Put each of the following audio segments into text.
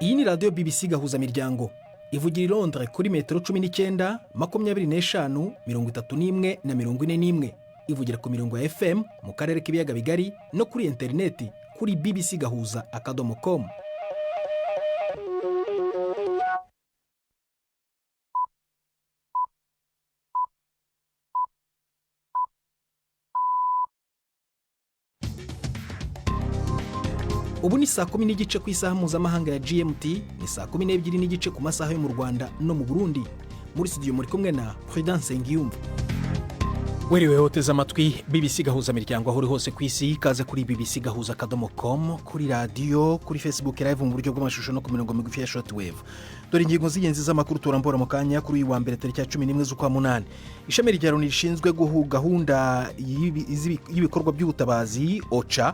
Iyi ni radiyo BBC gahuza miryango ivugira i Londres kuri metero 19, 25, 31 na 41. Ivugira ku mirongo ya FM mu karere k'ibiyaga bigari no kuri interineti kuri bbcgahuza.com. Ubu ni saa 10 n'igice ku isaha mpuzamahanga ya GMT, ni saa 12 n'igice ku masaha yo mu Rwanda no mu Burundi. Muri studio muri kumwe na Prudence Ngiyumva. Weriwe hoteza amatwi BBC gahuza miryango aho uri hose ku isi, kaze kuri bbcgahuza.com, kuri radio, kuri Facebook live mu buryo bw'amashusho no ku mirongo migufi ya shortwave. Dore ingingo z'ingenzi z'amakuru turambora mu kanya kuri uyu wa mbere tariki ya 11 z'ukwa munani. Ishami rya Loni rishinzwe gahunda y'ibikorwa by'ubutabazi OCHA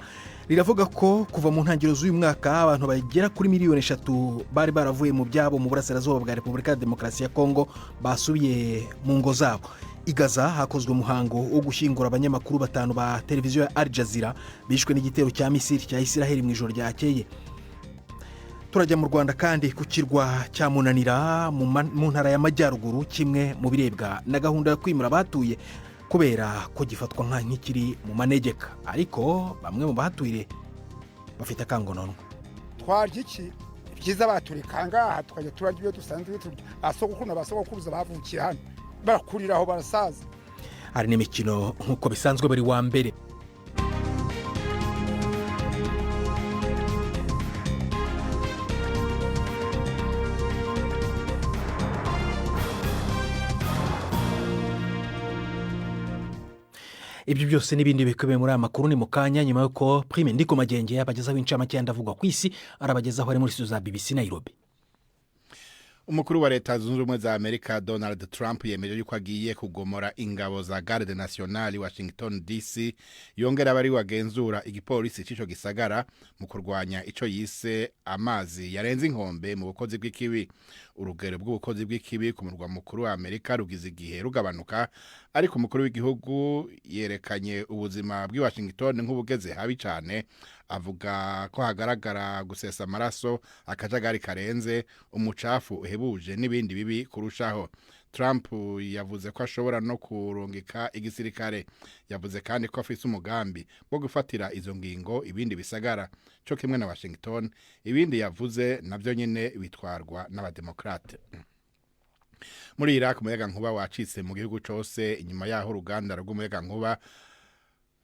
riravuga ko kuva mu ntangiriro z'uyu mwaka abantu bagera kuri miliyoni 3 bari baravuye mu byabo mu burasirazuba bwa Repubulika ya Demokarasi ya Kongo basubiye mu ngo zabo. I Gaza hakozwe umuhango wo gushyingura abanyamakuru 5 ba televiziyo ya Al Jazeera bishwe n'igitero cya Misiri cya Israel mu ijoro ryakeye. Turajya mu Rwanda kandi ku kirwa cya Munanira mu ntara y'Amajyaruguru, kimwe mu birebwa na gahunda yo kwimura abatuye kubera ko gifatwa nk'ikiri mu manegeka, ariko bamwe mu bahatuye bafite akangononwa. Twarya iki byiza baturika ngaha tukajya turarya ibyo dusanzwe turya, asogokuru n'abasogokuruza bavukiye hano barakuriraho barasaza. Hari n'imikino nk'uko bisanzwe bari wa mbere. Ibyo byose n'ibindi bikubiye muri aya makuru ni mu kanya, nyuma yuko Prime Ndikumagenge yabagezaho incamake yandavugwa ku isi, arabagezaho ari muri studio za BBC Nairobi. Umukuru wa leta zunze ubumwe za Amerika Donald Trump yemeje yuko agiye kugomora ingabo za Garde Nationale Washington DC, yongera bari wagenzura igipolisi c'ico gisagara mu kurwanya ico yise amazi yarenze inkombe mu bukozi bw'ikibi. Urugero bw'ubukozi bw'ikibi ku murwa mukuru wa Amerika rugize igihe rugabanuka, ariko umukuru w'igihugu yerekanye ubuzima bw'i Washington nk'ubugeze habi cyane. Avuga ko hagaragara gusesa amaraso, akajagari karenze, umucafu uhebuje n'ibindi bibi kurushaho. Trump yavuze ko ashobora no kurungika igisirikare. Yavuze kandi ko afise umugambi wo gufatira izo ngingo ibindi bisagara cyo kimwe na Washington. Ibindi yavuze navyo nyene bitwarwa n'abademokrate. Muri Iraq umuyaga nkuba wacitse mu gihugu cyose, inyuma yaho uruganda rw'umuyaga nkuba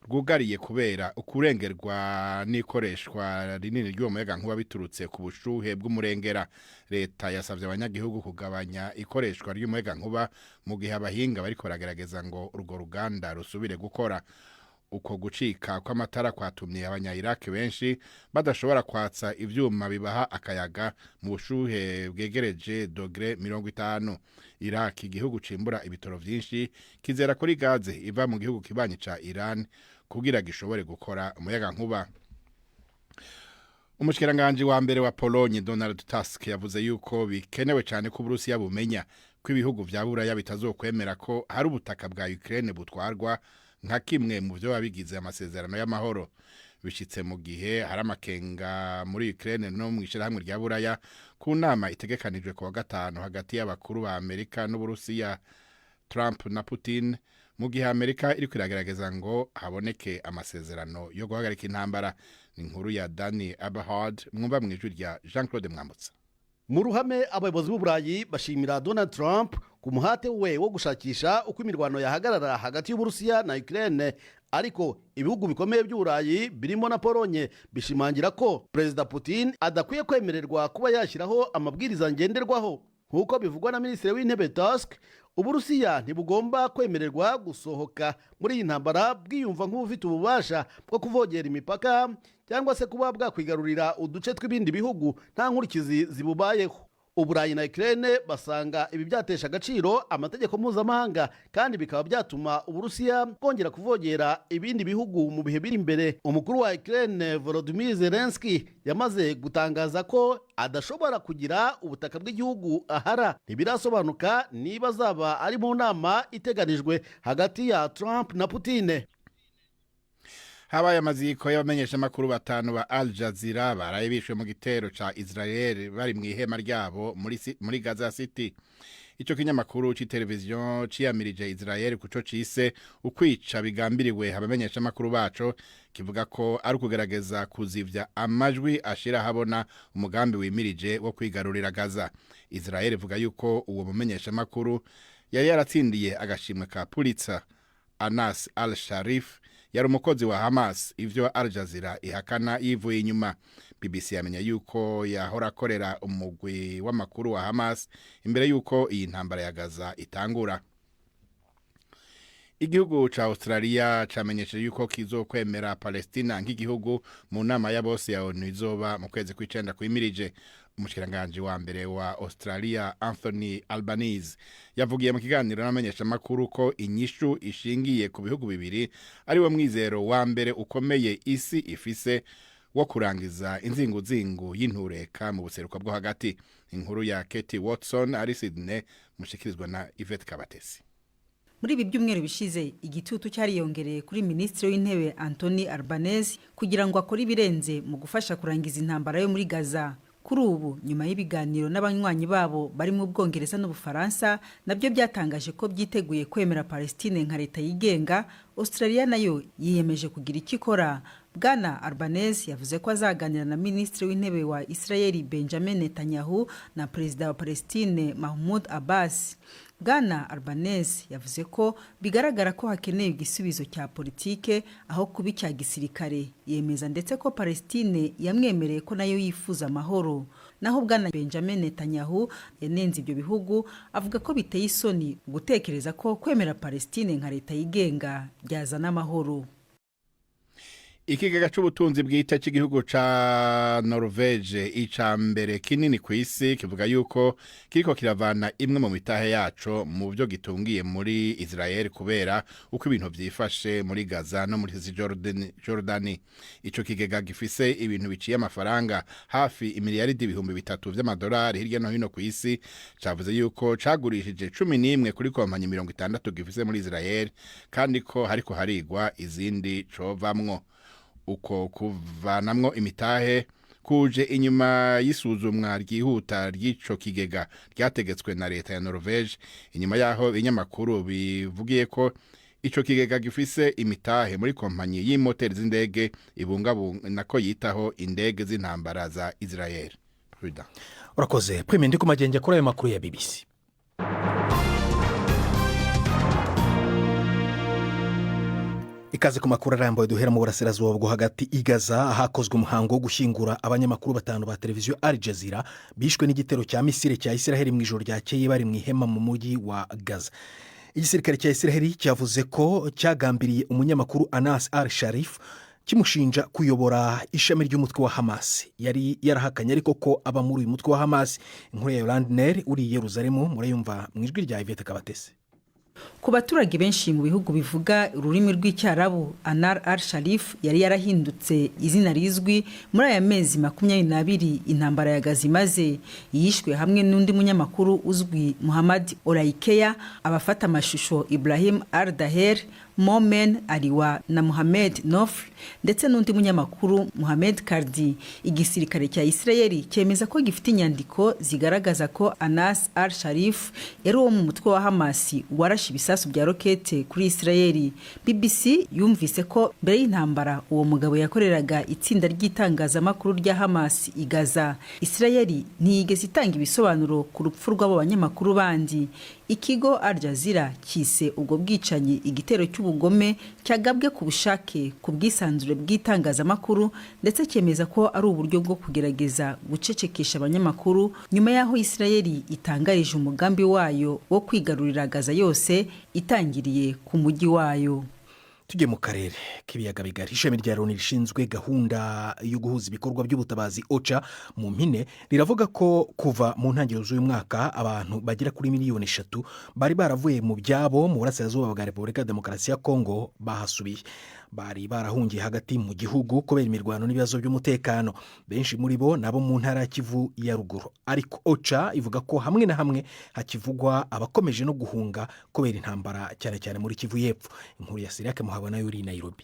rwugariye kubera ukurengerwa n'ikoreshwa rinini ry'uwo muyaga nkuba biturutse ku bushuhe bw'umurengera. Leta yasavye abanyagihugu kugabanya ikoreshwa ry'umuyaga nkuba mu gihe abahinga bariko baragerageza ngo urwo ruganda rusubire gukora. Uko gucika kw'amatara kwatumye abanya-Iraq benshi badashobora kwatsa ivyuma bibaha akayaga mu bushuhe bwegereje dogere 50. Iraq, igihugu cimbura ibitoro vyinshi, kizera kuri gaze iva mu gihugu kibanyi ca Iran kugira gishobore gukora umuyaga nkuba. Umushikiranganje wa mbere wa Pologne Donald Tusk yavuze yuko bikenewe cyane ko Burusiya bumenya ko ibihugu vya Buraya bitazokwemera ko hari ubutaka bwa Ukraine butwarwa nka kimwe mu byo babigize amasezerano y'amahoro. Bishitse mu gihe hari amakenga muri Ukraine no mu ishirahamwe rya Buraya ku nama itegekanijwe ku wa gatanu hagati y'abakuru ba Amerika n'Uburusiya, Trump na Putin, mu gihe Amerika iri kwiragerageza ngo haboneke amasezerano yo guhagarika intambara. Ni inkuru ya Danny Aberhard, mwumva mu ijwi rya Jean-Claude Mwambutsa. Mu ruhame abayobozi b'Uburayi bashimira Donald Trump ku muhate we wo gushakisha uko imirwano yahagarara hagati y'Uburusiya na Ukraine, ariko ibihugu bikomeye by'Uburayi birimo na Polonye bishimangira ko Perezida Putin adakwiye kwemererwa kuba yashyiraho amabwiriza ngenderwaho. Nk'uko bivugwa na Minisitiri w'Intebe Tusk, Uburusiya ntibugomba kwemererwa gusohoka muri iyi ntambara bwiyumva nk'ubufite ububasha bwo kuvogera imipaka cyangwa se kuba bwakwigarurira uduce tw'ibindi bihugu nta nkurikizi zibubayeho. Uburayi na Ukraine basanga ibi byatesha agaciro amategeko mpuzamahanga kandi bikaba byatuma Uburusiya kongera kuvogera ibindi bihugu mu bihe biri imbere. Umukuru wa Ukraine Volodymyr Zelensky yamaze gutangaza ko adashobora kugira ubutaka bw'igihugu ahara. Ntibirasobanuka niba azaba ari mu nama iteganijwe hagati ya Trump na Putin. habaye amaziko y'abamenyeshamakuru batanu ba Al Jazeera baraye bishwe mu gitero ca Israel bari mu ihema ryabo muri Gaza City. Ico kinyamakuru c'iteleviziyo ciyamirije Israel kuco cise ukwica bigambiriwe abamenyeshamakuru baco, kivuga ko ari ukugerageza kuzivya amajwi ashira habona umugambi wimirije wo kwigarurira Gaza. Israel ivuga yuko uwo mumenyeshamakuru yari yaratsindiye agashimwe ka Pulitzer. Anas al-Sharif yari umukozi wa Hamas, ivyo Al Jazeera ihakana yivuye inyuma. BBC yamenya yuko yahora akorera umugwi w'amakuru wa Hamas imbere yuko iyi ntambara ya Gaza itangura. Igihugu ca Australia camenyesheje yuko kizokwemera Palestina nk'igihugu mu nama ya bose ya ONU izoba mu kwezi kw'icenda kwimirije. Umushikiranganje wa mbere wa Australia Anthony Albanese yavugiye mu kiganiro n'amenyeshamakuru ko inyishu ishingiye ku bihugu bibiri ari wo mwizero wa mbere ukomeye isi ifise wo kurangiza inzinguzingu y'intureka mu buseruko bwo hagati. Inkuru ya Katie Watson ari Sydney, mushikirizwa na Yvette Kabatesi. Muri ibi byumweru bishize igitutu cyariyongereye kuri Minisitiri w'Intebe Anthony Albanese kugira ngo akore ibirenze mu gufasha kurangiza intambara yo muri Gaza. Kuri ubu nyuma y'ibiganiro n'abanywanyi babo bari mu Bwongereza n'Ubufaransa nabyo byatangaje ko byiteguye kwemera Palestine nka leta yigenga, Australia nayo yiyemeje kugira icyo ikora. Bwana Albanese yavuze ko azaganira na Minisitiri w'Intebe wa Israel Benjamin Netanyahu na Perezida wa Palestine Mahmoud Abbas. Bwana Albanese yavuze ko bigaragara ko hakeneye igisubizo cya politike aho kuba icya gisirikare. Yemeza ndetse ko Palestine yamwemereye ko nayo yifuza amahoro. Naho Bwana Benjamin Netanyahu yanenze ibyo bihugu, avuga ko biteye isoni gutekereza ko kwemera Palestine nka leta yigenga byazana amahoro. Ikigega c'ubutunzi bwite cy'igihugu ca Norvege ica mbere kinini ku isi kivuga yuko kiriko kiravana imwe mu mitahe yaco mu byo gitungiye muri Israel kubera uko ibintu vyifashe muri Gaza no muri Jordani. Ico kigega gifise ibintu biciye amafaranga hafi imiliyaridi ibihumbi 3 vy'amadolari hirya no hino ku isi, cavuze yuko cagurishije 11 kuri kompanyi 60 gifise muri Israel kandi ko hariko harigwa izindi covamwo. Uko kuvanamwo imitahe kuje inyuma y'isuzumwa ryihuta ry'ico kigega ryategetswe na leta ya Norvege, inyuma yaho ibinyamakuru bivugiye ko ico kigega gifise imitahe muri kompanyi y'imoteri z'indege ibungabunga nako yitaho indege z'intambara za Israel. Urakoze Prime, ndi kumagenge kuri ayo makuru ya BBC. Ikaze ku makuru arambuye duhera mu burasirazuba bwo hagati i Gaza, hakozwe umuhango wo gushyingura abanyamakuru batanu ba televiziyo Al Jazeera bishwe n'igitero cya Misiri cya Israel mu ijoro ryakeye bari mu ihema mu mujyi wa Gaza. Igisirikare cya Israel cyavuze ko cyagambiriye umunyamakuru Anas al-Sharif kimushinja kuyobora ishami ry'umutwe wa Hamas. Yari yarahakanye ariko ko aba muri uyu mutwe wa Hamas. Inkuru ya Yolande uri i Yerusalemu murayumva mu ijwi rya Yvette Kabatesi. Ku baturage benshi mu bihugu bivuga ururimi rw'icyarabu, Anar al-Sharif yari yarahindutse izina rizwi muri aya mezi 22 intambara ya Gaza imaze. Yishwe hamwe n'undi munyamakuru uzwi Muhammad Olaikeya, abafata amashusho Ibrahim al-Daher, Momen Aliwa na Mohamed Nofl ndetse n'undi munyamakuru Mohamed Kardi. Igisirikare cya Israeli cyemeza ko gifite inyandiko zigaragaza ko Anas al-Sharif yari uwo mu mutwe wa Hamas warashe ibisasu bya rokete kuri Israeli. BBC yumvise ko mbere y'intambara uwo mugabo yakoreraga itsinda ry'itangazamakuru rya Hamas i Gaza. Israeli ntiyigeze itanga ibisobanuro ku rupfu rw'abo banyamakuru bandi. Ikigo Al Jazeera kise ubwo bwicanyi igitero cy'ubugome cyagabwe ku bushake ku bwisanzure bw'itangazamakuru, ndetse cyemeza ko ari uburyo bwo kugerageza gucecekesha abanyamakuru nyuma yaho Israeli itangarije umugambi wayo wo kwigarurira Gaza yose itangiriye ku mujyi wayo. Tujye mu karere k'ibiyaga bigari. Ishami rya Loni rishinzwe gahunda yo guhuza ibikorwa by'ubutabazi OCHA mu mpine riravuga ko kuva mu ntangiriro z'uyu mwaka abantu bagera kuri 3 miliyoni bari baravuye mu byabo mu burasirazuba bwa Repubulika ya Demokarasi ya Kongo bahasubiye. Bari barahungiye hagati mu gihugu kubera imirwano n'ibibazo by'umutekano. Benshi muri bo nabo mu ntara ya Kivu ya ruguru, ariko OCHA ivuga ko hamwe na hamwe hakivugwa abakomeje no guhunga kubera intambara cyane cyane muri Kivu y'epfo. Inkuru ya Siriake Muhabona yuri Nairobi.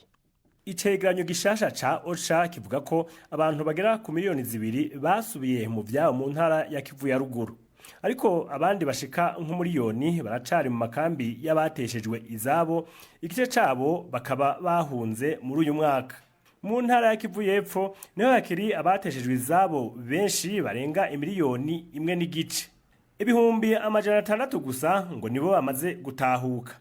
Icegeranyo gishasha ca OCHA kivuga ko abantu bagera ku miliyoni 2 basubiye mu vyabo mu ntara ya Kivu ya ruguru. Ariko abandi bashika nk'umuriyoni baracari mu makambi y'abateshejwe izabo, igice cabo bakaba bahunze muri uyu mwaka. Mu ntara ya Kivu y'Epfo niho hakiri abateshejwe izabo benshi barenga imiliyoni 1.5. Ibihumbi amajana 6 gusa ngo nibo bamaze gutahuka.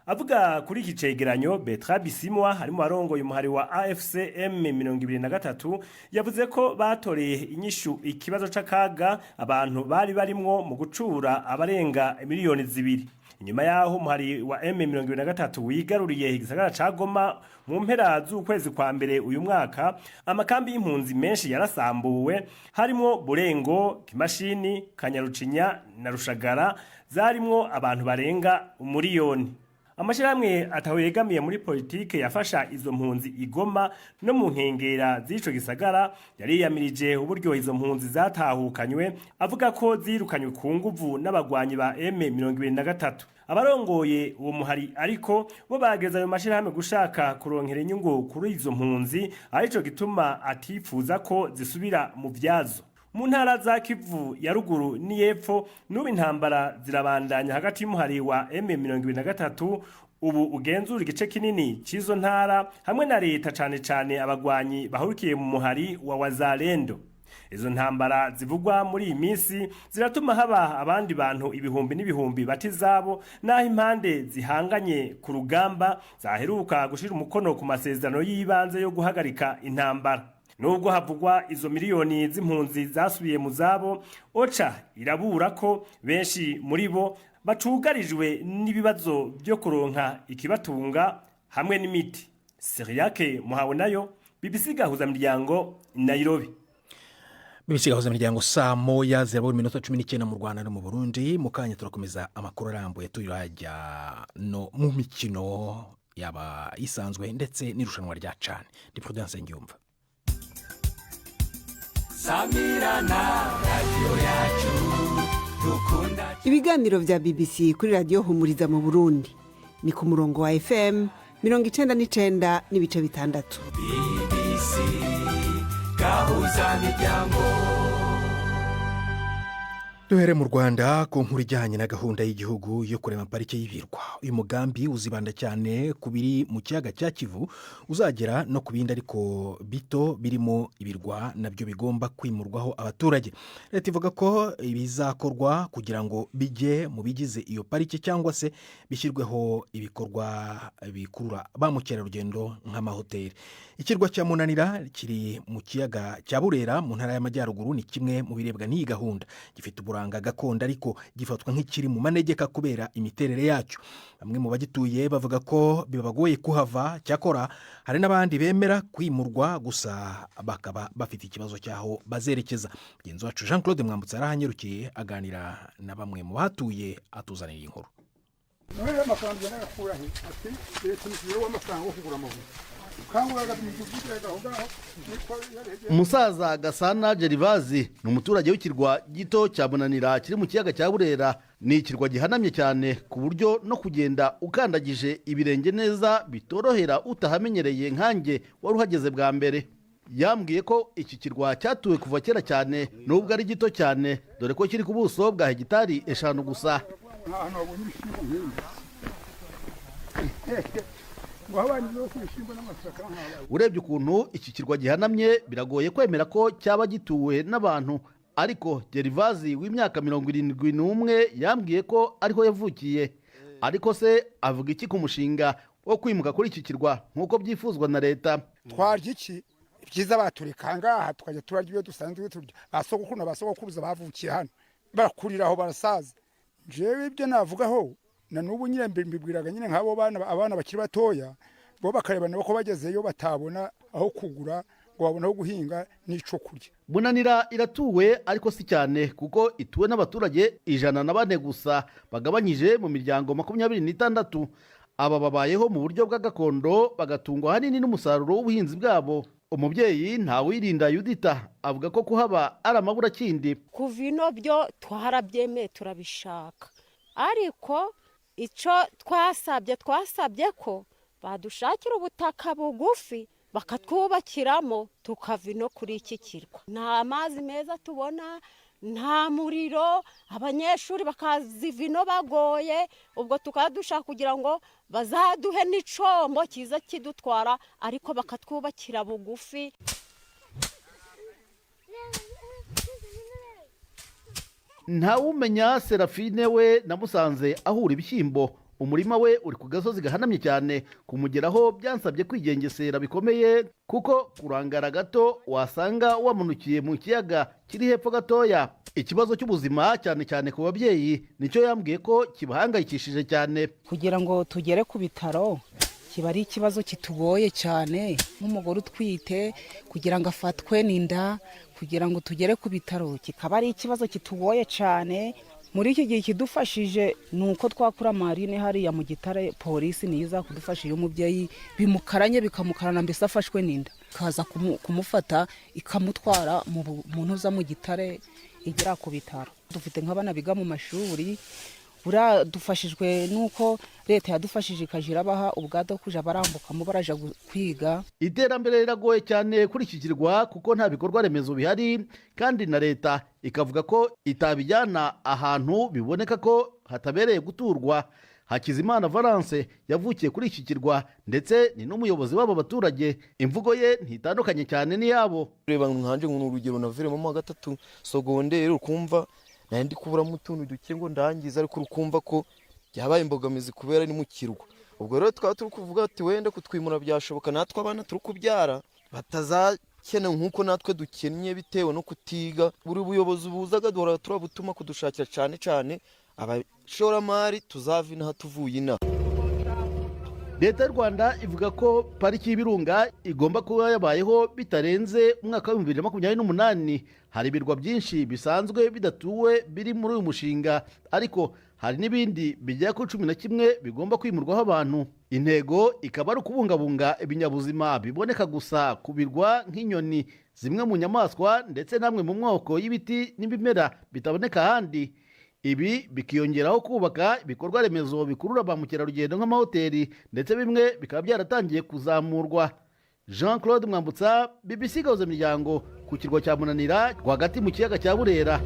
Avuga kuri iki cegeranyo, Bertrand Bisimwa harimo arongoye umuhari wa AFC M23 yavuze ko batoreye inyishu ikibazo c'akaga abantu bari barimwo mu gucura abarenga miliyoni 2. Inyuma yaho umuhari wa M23 wigaruriye igisagara ca Goma mu mpera z'ukwezi kwa mbere uyu mwaka, amakambi y'impunzi menshi yarasambuwe harimo Burengo, Kimashini, Kanyarucinya na Rushagara zarimwo abantu barenga umuriyoni. Amashirahamwe atawegamiye muri politike yafasha izo mpunzi igoma no mu nkengera z'ico gisagara yariyamirije uburyo izo mpunzi zatahukanywe, avuga ko zirukanywe ku nguvu n'abagwanyi ba M23. Abarongoye uwo muhari ariko bo bageza ayo mashirahamwe gushaka kuronkera inyungu kuri izo mpunzi, arico gituma atifuza ko zisubira mu vyazo. Mu ntara za Kivu ya ruguru ni y'Epfo n'ubu intambara zirabandanya hagati y'umuhari wa M23 ubu ugenzura igice kinini c'izo ntara hamwe na leta cane abagwanyi bahurukiye mu muhari wa Wazalendo. Izo ntambara zivugwa muri iyi minsi ziratuma haba abandi bantu ibihumbi n'ibihumbi batizabo, naho impande zihanganye ku rugamba zaheruka gushira umukono ku masezerano y'ibanze yo guhagarika intambara. Nubwo havugwa izo miliyoni z'impunzi zasubiye mu zabo, OCHA irabura ko benshi muri bo bacugarijwe n'ibibazo byo kuronka ikibatunga hamwe n'imiti. Siriake muhawe nayo, BBC Gahuza Miryango, Nairobi. BBC Gahuza Miryango saa moya 19 mu Rwanda no mu Burundi. Mukanya turakomeza amakuru arambuye turajya no mu mikino yaba isanzwe ndetse n'irushanwa rya CHAN. Ndi Prudence Ngiyumva. Ibiganiro vya BBC kuri radio Humuriza mu Burundi ni ku murongo wa FM 99 n'ibice bitandatu. BBC Gahuza Miryango. Duhere mu Rwanda ku nkuru ijyanye na gahunda y'igihugu yo kurema parike y'ibirwa. Uyu mugambi uzibanda cyane ku biri mu kiyaga cya Kivu, uzagera no ku bindi ariko bito birimo ibirwa nabyo bigomba kwimurwaho abaturage. Leta ivuga ko ibizakorwa kugira ngo bijye mu bigize iyo parike cyangwa se bishyirweho ibikorwa bikurura ba mukerarugendo nk'amahoteli. Ikirwa cya Munanira kiri mu kiyaga cya Burera mu ntara y'Amajyaruguru ni kimwe mu birebwa n'iyi gahunda. Gifite uburanga gakondo ariko gifatwa nk'ikiri mu manegeka kubera imiterere yacyo. Bamwe mu bagituye bavuga ko bibagoye kuhava, cyakora hari n'abandi bemera kwimurwa gusa bakaba bafite ikibazo cyaho bazerekeza. Mugenzi wacu Jean Claude Mwambutsa arahanyerukiye aganira na bamwe mu batuye atuzanira inkuru. Umusaza Gasana Jerivazi ni umuturage w'ikirwa gito cya Munanira kiri mu kiyaga cya Burera. Ni ikirwa gihanamye cyane ku buryo no kugenda ukandagije ibirenge neza bitorohera utahamenyereye nkanjye wari uhageze bwa mbere. Yambwiye ko iki kirwa cyatuwe kuva kera cyane nubwo ari gito cyane, dore ko kiri ku buso bwa hegitari 5 gusa. Urebye ukuntu iki kirwa gihanamye biragoye kwemera ko cyaba gituwe n'abantu, ariko Jerivazi w'imyaka 71 yambwiye ko ariho yavukiye. Ariko se avuga iki ku mushinga wo kwimuka kuri iki kirwa nk'uko byifuzwa na leta? Twarya iki ibyiza batureka ngaha tukajya turarya ibyo dusanzwe turya. Basogokuruza bavukiye hano barakuriraho barasaza. Jewe ibyo navugaho na nubu nyine mbibwiraga nyine nk'abo abana bakiri batoya bo bakarebana ko bagezeyo batabona aho kugura ngo babone aho guhinga n'ico kurya. Munanira iratuwe ariko si cyane kuko ituwe n'abaturage 104 gusa bagabanyije mu miryango 26. Aba babayeho mu buryo bwa gakondo bagatungwa hanini n'umusaruro w'ubuhinzi bwabo. Umubyeyi Ntawirinda Yudita avuga ko kuhaba ari amabura kindi. Kuvino byo twarabyemeye turabishaka, ariko ico twasabye ko badushakira ubutaka bugufi bakatwubakiramo tukava no kuri iki kirwa. Nta mazi meza tubona, nta muriro, abanyeshuri bakaziva ino bagoye, ubwo tukaba dushaka kugira ngo bazaduhe n'icombo kiza kidutwara ariko bakatwubakira bugufi. Ntawumenya Serafine we namusanze ahura ibishyimbo. Umurima we uri ku gasozi gahanamye cyane, kumugeraho byansabye kwigengesera bikomeye kuko kurangara gato wasanga wamanukiye mu kiyaga kiri hepfo gatoya. Ikibazo cy'ubuzima cyane cyane ku babyeyi nicyo yambwiye ko kibahangayikishije cyane. Kugira ngo tugere ku bitaro kiba ari ikibazo kitugoye cyane, nk'umugore utwite kugira ngo afatwe n'inda, kugira ngo tugere ku bitaro kikaba ari ikibazo kitugoye cyane. Muri iki gihe kidufashije ni uko twakura marine hariya mu Gitare, polisi niyo iza kudufasha iyo umubyeyi bimukaranye bikamukarana mbese afashwe n'inda, ikaza kumufata ikamutwara mu ntuza mu Gitare igera ku bitaro. Dufite nk'abana biga mu mashuri, buriya dufashijwe nuko leta yadufashije ikajira baha ubwado kuja barambukamo baraja kwiga. Iterambere riragoye cyane kuri iki kirwa kuko nta bikorwa remezo bihari, kandi na leta ikavuga ko itabijyana ahantu biboneka ko hatabereye guturwa. Hakizimana Valence yavukiye kuri iki kirwa ndetse ni n'umuyobozi w'aba baturage. Imvugo ye ntitandukanye cyane n'iyabo. Reba nkanje nk'urugero naviremo mu gatatu secondaire ukumva nandi kuburamo utuntu duke ngo ndangiza, ariko urukumva ko byabaye imbogamizi kubera ni mu kirwa. Ubwo rero twaba turi kuvuga ati wenda kutwimura byashoboka, natwe abana turi kubyara batazakena nk'uko natwe dukennye bitewe no kutiga. Buri buyobozi buzaga duhora turabutuma kudushakira cyane cyane abashoramari tuzava inaha tuvuye inaha. Leta y'u Rwanda ivuga ko pariki y'Ibirunga igomba kuba yabayeho bitarenze umwaka wa 2028. Hari ibirwa byinshi bisanzwe bidatuwe biri muri uyu mushinga, ariko hari n'ibindi bijya ku 11 bigomba kwimurwaho abantu. Intego ikaba ari ukubungabunga ibinyabuzima biboneka gusa ku birwa nk'inyoni, zimwe mu nyamaswa ndetse namwe mu mwoko y'ibiti n'ibimera bitaboneka ahandi. Ibi bikiyongeraho kubaka ibikorwa remezo bikurura ba mukerarugendo nk'amahoteli, ndetse bimwe bikaba byaratangiye kuzamurwa. Jean Claude Mwambutsa, BBC Gahuza Miryango, ku kirwa cya Munanira rwagati mu kiyaga cya Burera.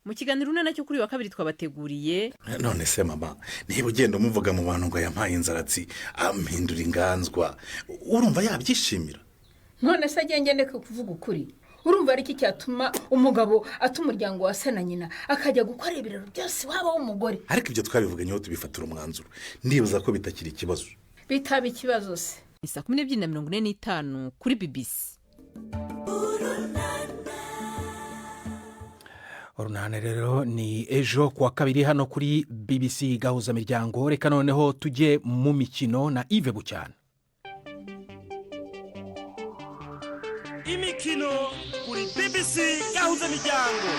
Mu kiganiro nacyo kuri wa kabiri twabateguriye. None se mama, niba ugenda umuvuga mu bantu ngo yampaye inzaratsi ampindura inganzwa, urumva yabyishimira? None se agende kuvuga ukuri, urumva ari iki cyatuma umugabo atumuryango wa se na nyina akajya gukora ibiraro byose waba w'umugore? Ariko ibyo twabivuganyeho tubifatira umwanzuro, ndibuza ko bitakiri ikibazo. Bitaba ikibazo se. 12:45 kuri BBC. Urunane rero ni ejo kuwa kabiri hano kuri BBC Gahuza Miryango. Reka noneho tujye mu mikino na Yves Bucyana. Imikino kuri BBC Gahuza Miryango.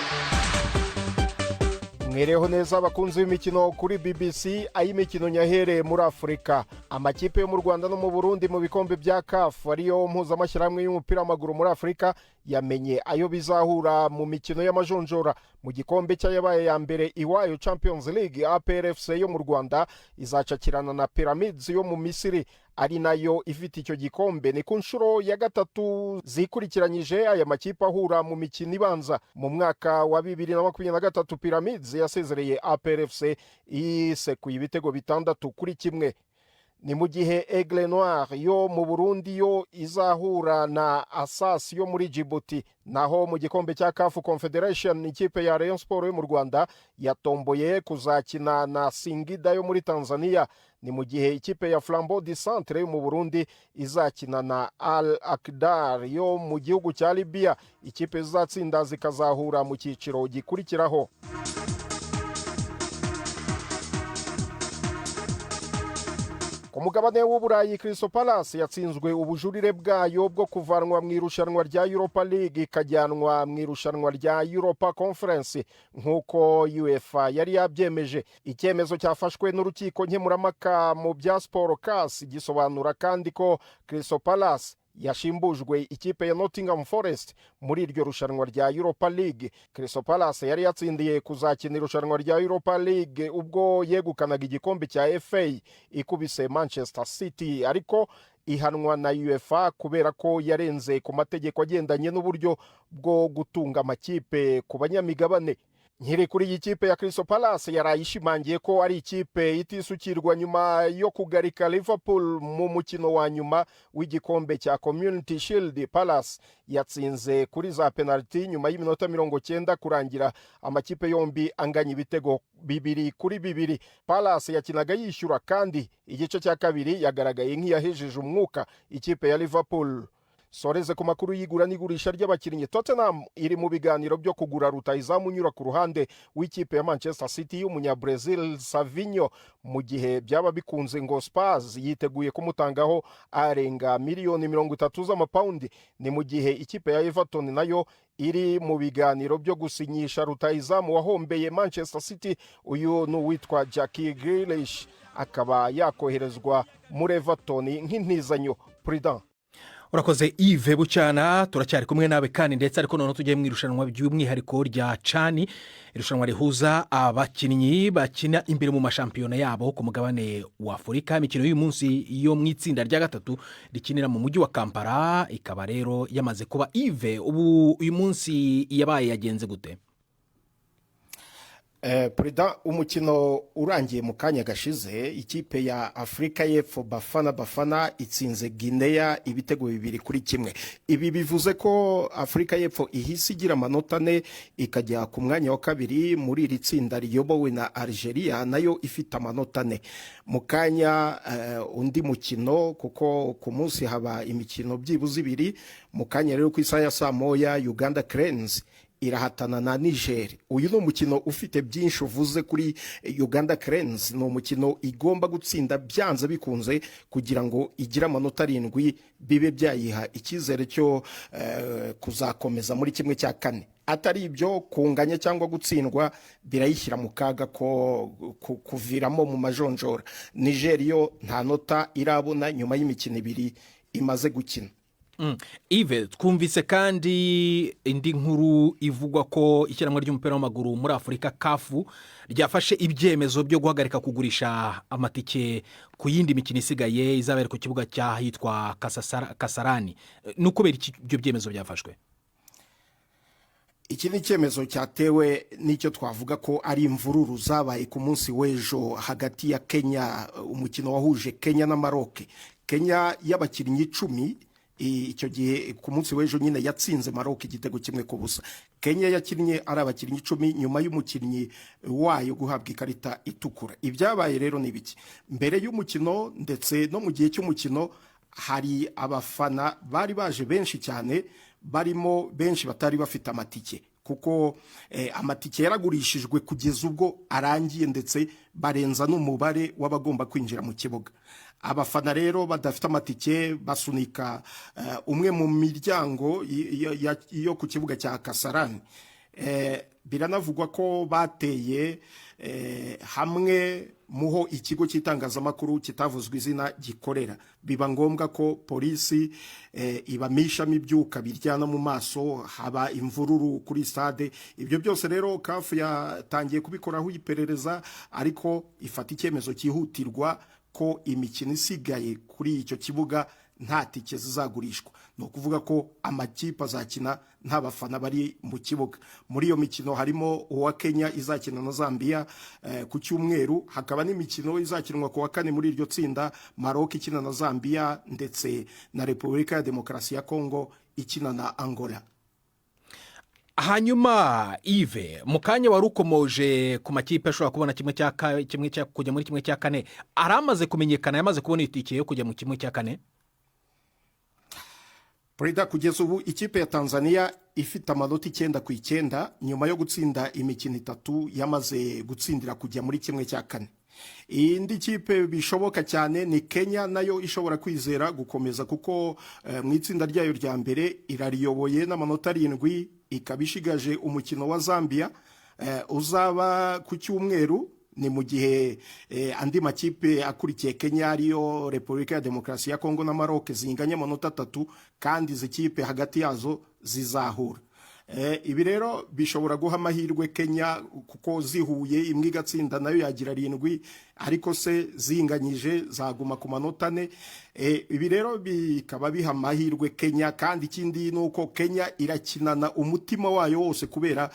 Mwereho neza abakunzi b'imikino kuri BBC, ay'imikino nyahereye muri Afurika. Amakipe yo mu Rwanda no mu Burundi mu bikombe bya CAF ariyo mpuzamashyirahamwe y'umupira w'amaguru muri Afurika yamenye ayo bizahura mu mikino y'amajonjora mu gikombe cyayabaye ya mbere iwayo Champions League. APRFC yo mu Rwanda izacakirana na Pyramids yo mu Misiri ari nayo ifite icyo gikombe. Ni ku nshuro ya gatatu zikurikiranyije aya makipe ahura mu mikino ibanza. Mu mwaka wa 2023 Pyramids yasezereye APRFC isekuye ibitego 6-1. Ni mu gihe Aigle Noir yo mu Burundi yo izahura na Asas yo muri Djibouti. Naho mu gikombe cya CAF Confederation ikipe ya Rayon Sport yo mu Rwanda yatomboye kuzakina na Singida yo muri Tanzania. Ni mu gihe ikipe ya Flambeau du Centre yo mu Burundi izakina na Al Akdar yo mu gihugu cya Libya. Ikipe zizatsinda zikazahura mu cyiciro gikurikiraho. Ku mugabane w'Uburayi, Crystal Palace yatsinzwe ubujurire bwayo bwo kuvanwa mu irushanwa rya Europa League ikajyanwa mu irushanwa rya Europa Conference nk'uko UEFA yari yabyemeje. Icyemezo cyafashwe n'urukiko nkemurampaka mu bya Sport CAS gisobanura kandi ko Crystal Palace yashimbujwe ikipe ya Nottingham Forest muri iryo rushanwa rya Europa League. Crystal Palace yari yatsindiye kuzakina irushanwa rya Europa League ubwo yegukanaga igikombe cya FA ikubise Manchester City, ariko ihanwa na UEFA kubera ko yarenze ku mategeko agendanye n'uburyo bwo gutunga amakipe ku banyamigabane. Nkiri kuri iyi kipe ya Crystal Palace yarayishimangiye ko ari ikipe itisukirwa nyuma yo kugarika Liverpool mu mukino wa nyuma w'igikombe cya Community Shield. Palace yatsinze kuri za penalty nyuma y'iminota 90 kurangira amakipe yombi anganya ibitego 2-2. Palace yakinaga yishyura kandi igice cya kabiri yagaragaye nk'iyahejeje umwuka ikipe ya Liverpool. Soreze ku makuru y'igura n'igurisha ry'abakinnyi. Tottenham iri mu biganiro byo kugura rutahizamu unyura ku ruhande w'ikipe ya Manchester City y'umunyabrazil Savinho, mu gihe byaba bikunze ngo Spurs yiteguye kumutangaho arenga miliyoni 30 z'amapaundi. Ni mu gihe ikipe ya Everton nayo iri mu biganiro byo gusinyisha rutahizamu wahombeye Manchester City, uyu ni uwitwa Jackie Grealish, akaba yakoherezwa muri Everton nk'intizanyo. Prudent. Urakoze Yves Bucyana, turacyari kumwe nawe kandi ndetse ariko none tugiye mu irushanwa by'umwihariko rya Cani, irushanwa rihuza abakinnyi bakina imbere mu mashampiyona yabo ku mugabane wa Afurika. Imikino y'uyu munsi yo mu itsinda rya gatatu rikinira mu mujyi wa Kampala ikaba rero yamaze kuba. Yves, ubu uyu munsi yabaye yagenze gute? Perezida, umukino urangiye mu kanya gashize ikipe ya Afrika y'Epfo Bafana itsinze Guinea ibitego 2-1. Ibi bivuze ko Afrika y'Epfo ihise igira amanota 4 ikajya ku mwanya wa kabiri muri iri tsinda riyobowe na Algeria nayo ifite amanota 4. Mu kanya undi mukino, kuko ku munsi haba imikino byibuze 2, mu kanya rero ku isaha ya saa moya Uganda Cranes irahatana na Niger. Uyu ni umukino ufite byinshi uvuze kuri Uganda Cranes. Ni umukino igomba gutsinda byanze bikunze kugira ngo igire amanota 7 bibe byayiha icyizere cyo kuzakomeza muri kimwe cya kane. Atari ibyo kunganya cyangwa gutsindwa birayishyira mu kaga ko kuviramo mu majonjora. Niger yo nta nota irabona nyuma y'imikino 2 imaze gukina. Yves, twumvise kandi indi nkuru ivugwa ko ishyirahamwe ry'umupira w'amaguru muri Afurika CAF ryafashe ibyemezo byo guhagarika kugurisha amatike ku yindi mikino isigaye izabera ku kibuga cyahitwa Kasarani. Nukubera ibyo byemezo byafashwe? Iki ni icyemezo cyatewe n'icyo twavuga ko ari imvururu zabaye ku munsi w'ejo hagati ya Kenya, umukino wahuje Kenya na Maroc. Kenya y'abakinnyi 10 icyo gihe ku munsi w'ejo nyine yatsinze Maroc igitego 1-0. Kenya yakinnye ari abakinnyi 10 nyuma y'umukinnyi wayo guhabwa ikarita itukura. Ibyabaye rero ni biki? Mbere y'umukino ndetse no mu gihe cy'umukino hari abafana bari baje benshi cyane, barimo benshi batari bafite amatike, kuko amatike yaragurishijwe kugeza ubwo arangiye ndetse barenza n'umubare w'abagomba kwinjira mu kibuga. Abafana rero badafite amatike basunika umwe mu miryango yo ku kibuga cya Kasarani. Biranavugwa ko bateye hamwe muho ikigo cy'itangazamakuru kitavuzwe izina gikorera. Biba ngombwa ko polisi ibamishamo ibyuka biryana mu maso, haba imvururu kuri stade. Ibyo byose rero CAF yatangiye kubikoraho iperereza, ariko ifata icyemezo cyihutirwa ko imikino isigaye kuri icyo kibuga nta tike zizagurishwa. No kuvuga ko amakipe azakina nta bafana bari mu kibuga. Muri iyo mikino harimo uwa Kenya izakina na Zambia ku cyumweru, hakaba n'imikino izakinwa ku wa kane muri iryo tsinda, Maroc ikina na Zambia ndetse na Repubulika ya Demokarasi ya Kongo ikina na Angola. Hanyuma Yves, mu kanya warukomoje ku makipe ashobora kubona kujya muri kimwe cya kane, aramaze kumenyekana yamaze kubona itike yo kujya mu kimwe cya kane? Prida, kugeza ubu ikipe ya Tanzania ifite amanota 9-9 nyuma yo gutsinda imikino 3 yamaze gutsindira kujya muri kimwe cya kane. Indi kipe bishoboka cyane ni Kenya, nayo ishobora kwizera gukomeza kuko mu itsinda ryayo rya mbere irariyoboye n'amanota 7, ikabishigaje umukino wa Zambia uzaba ku cyumweru ni mu gihe andi makipe akurikiye Kenya ariyo Repubulika ya Demokarasi ya Kongo na Maroc zinganya amanota 3 kandi izi kipe hagati yazo zizahura. Ibi rero bishobora guha amahirwe Kenya kuko zihuye imwe igatsinda nayo yagira 7 ariko se zinganyije zaguma ku manota 4. Ibi rero bikaba biha amahirwe Kenya, kandi ikindi nuko Kenya irakinana umutima wayo wose kubera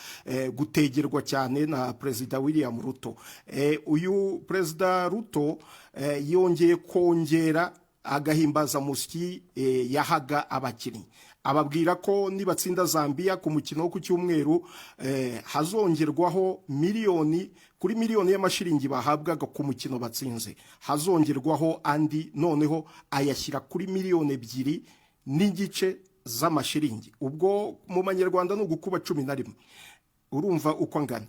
gutegerwa cyane na President William Ruto. Uyu President Ruto yongeye kongera agahimbaza musyi yahaga abakinnyi, ababwira ko nibatsinda Zambia ku mukino wo ku cyumweru hazongerwaho kuri miliyoni y'amashiringi bahabwaga ku mukino batsinze, hazongerwaho andi noneho ayashyira kuri miliyoni 2.5 z'amashiringi. Ubwo mu Manyarwanda no gukuba 11, urumva uko angana.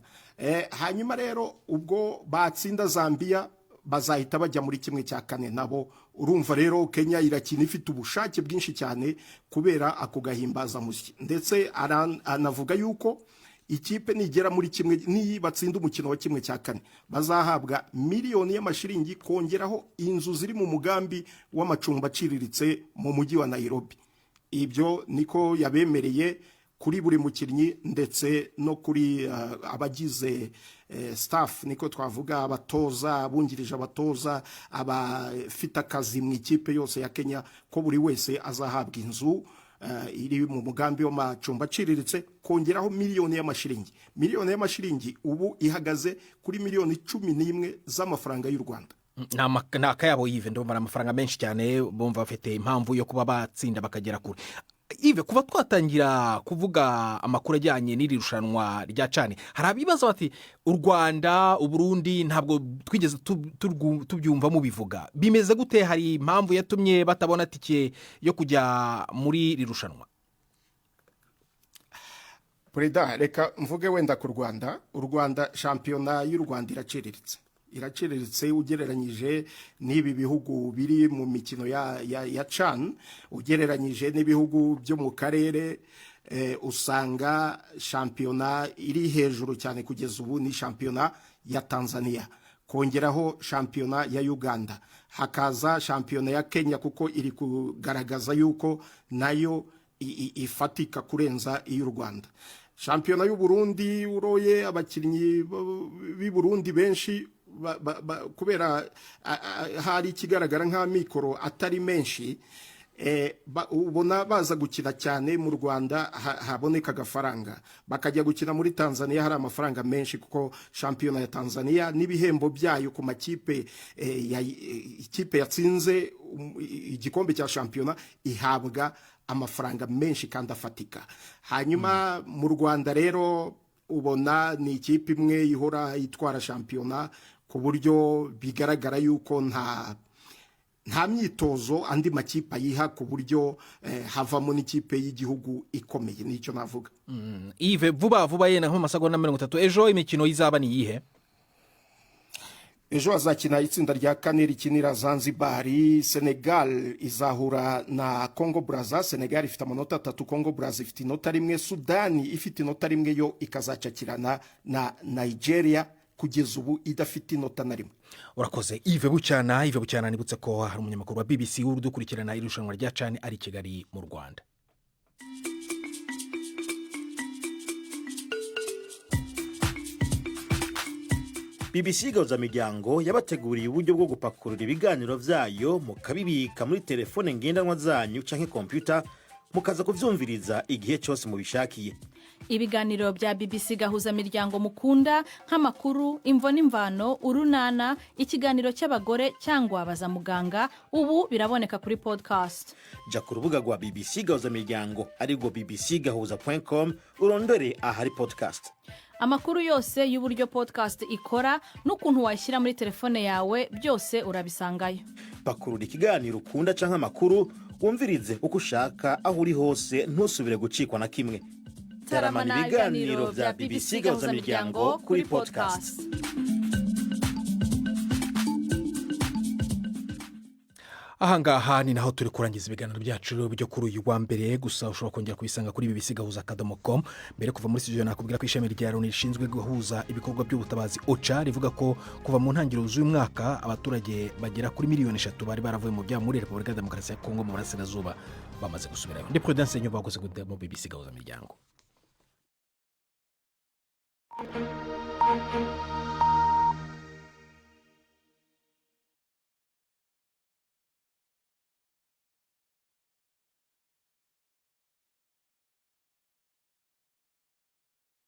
Hanyuma rero ubwo batsinda Zambia bazahita bajya muri 1/4 nabo. Urumva rero Kenya irakina ifite ubushake bwinshi cyane kubera ako gahimbaza musyi, ndetse anavuga yuko ikipe nigera muri ni batsinda umukino wa 1/4 bazahabwa miliyoni y'amashiringi kongeraho inzu ziri mu mugambi w'amacumbi aciriritse mu mujyi wa Nairobi. Ibyo niko yabemereye kuri buri mukinnyi ndetse no kuri abagize staff, niko twavuga abatoza, abungirije abatoza, abafite akazi mu ikipe yose ya Kenya, ko buri wese azahabwa inzu iri mu mugambi w'amacumbi aciriritse kongeraho miliyoni y'amashiringi. Miliyoni y'amashiringi ubu ihagaze kuri miliyoni 11 z'amafaranga y'u Rwanda. Na kayabo Yves, ndumva amafaranga menshi cyane, bumva bafite impamvu yo kuba batsinda bakagera kure. Yves, kuva twatangira kuvuga amakuru ajyanye n'iri rushanwa rya CHAN, hari abibaza bati u Rwanda, u Burundi ntabwo twigeze tubyumva mu bivuga. Bimeze gute? Hari impamvu yatumye batabona tike yo kujya muri iri rushanwa? Perezida, reka mvuge wenda ku Rwanda. U Rwanda, shampiyona y'u Rwanda iraciriritse ugereranyije n'ibi bihugu biri mu mikino ya CHAN, ugereranyije n'ibihugu byo mu karere. Usanga shampiyona iri hejuru cyane kugeza ubu ni shampiyona ya Tanzania, kongeraho shampiyona ya Uganda, hakaza shampiyona ya Kenya kuko iri kugaragaza yuko nayo ifatika kurenza iy'u Rwanda. Shampiyona y'u Burundi uroye abakinnyi b'i Burundi benshi kubera hari ikigaragara nka mikoro atari menshi, ubona baza gukina cyane mu Rwanda haboneka agafaranga, bakajya gukina muri Tanzania hari amafaranga menshi kuko shampiyona ya Tanzania n'ibihembo byayo ku makipe ikipe yatsinze igikombe cya shampiyona ihabwa amafaranga menshi kandi afatika. Hanyuma mu Rwanda rero ubona ni ikipe imwe ihora itwara shampiyona ku buryo bigaragara yuko nta myitozo andi makipe yiha ku buryo havamo n'ikipe y'igihugu ikomeye, nicyo navuga. Yves, vuba yena nko masagonda 30, ejo imikino izaba ni yihe? Ejo hazakina itsinda rya 4 rikinira Zanzibar. Senegal izahura na Congo Brazza. Senegal ifite amanota 3, Congo Brazza ifite inota 1, Sudani ifite inota 1 yo ikazacakirana na Nigeria kugeza ubu idafite inota na 1. Urakoze Yves Bucyana. Nibutse ko hari umunyamakuru wa BBC urudukurikirana irushanwa rya CHAN ari Kigali mu Rwanda. BBC Gahuza Miryango yabateguriye uburyo bwo gupakurura ibiganiro vyayo mukabibika muri telefone ngendanwa zanyu canke computer mukaza kuvyumviriza igihe cyose mubishakiye. Ibiganiro bya BBC Gahuza Miryango mukunda nk'amakuru, imvo n'imvano, urunana, ikiganiro cy'abagore cyangwa baza muganga, ubu biraboneka kuri podcast. Ja ku rubuga rwa BBC Gahuza Miryango ariko bbcgahuza.com urondore ahari podcast. Amakuru yose y'uburyo podcast ikora n'ukuntu washyira muri telefone yawe byose urabisangayo. Pakurura ikiganiro ukunda canke amakuru wumvirize uko ushaka aho uri hose ntusubire gucikwa na kimwe. Taramana ibiganiro vya BBC Gahuza Miryango kuri podcast. ahangaha ni naho turi kurangiza ibiganiro byacu byo kuri uyu wa mbere. Gusa ushobora kongera kubisanga kuri bbc.gahuza.com. mbere kuva muri studio nakubwira ko ishami rya Loni rishinzwe guhuza ibikorwa by'ubutabazi OCHA rivuga ko kuva mu ntangiriro z'uyu mwaka abaturage bagera kuri miliyoni 3 bari baravuye mu byabo muri Repubulika ya Demokarasi ya Kongo mu burasirazuba bamaze gusubirayo. Ndi Prudence Nyoba wakoze gute mu BBC Gahuza Miryango.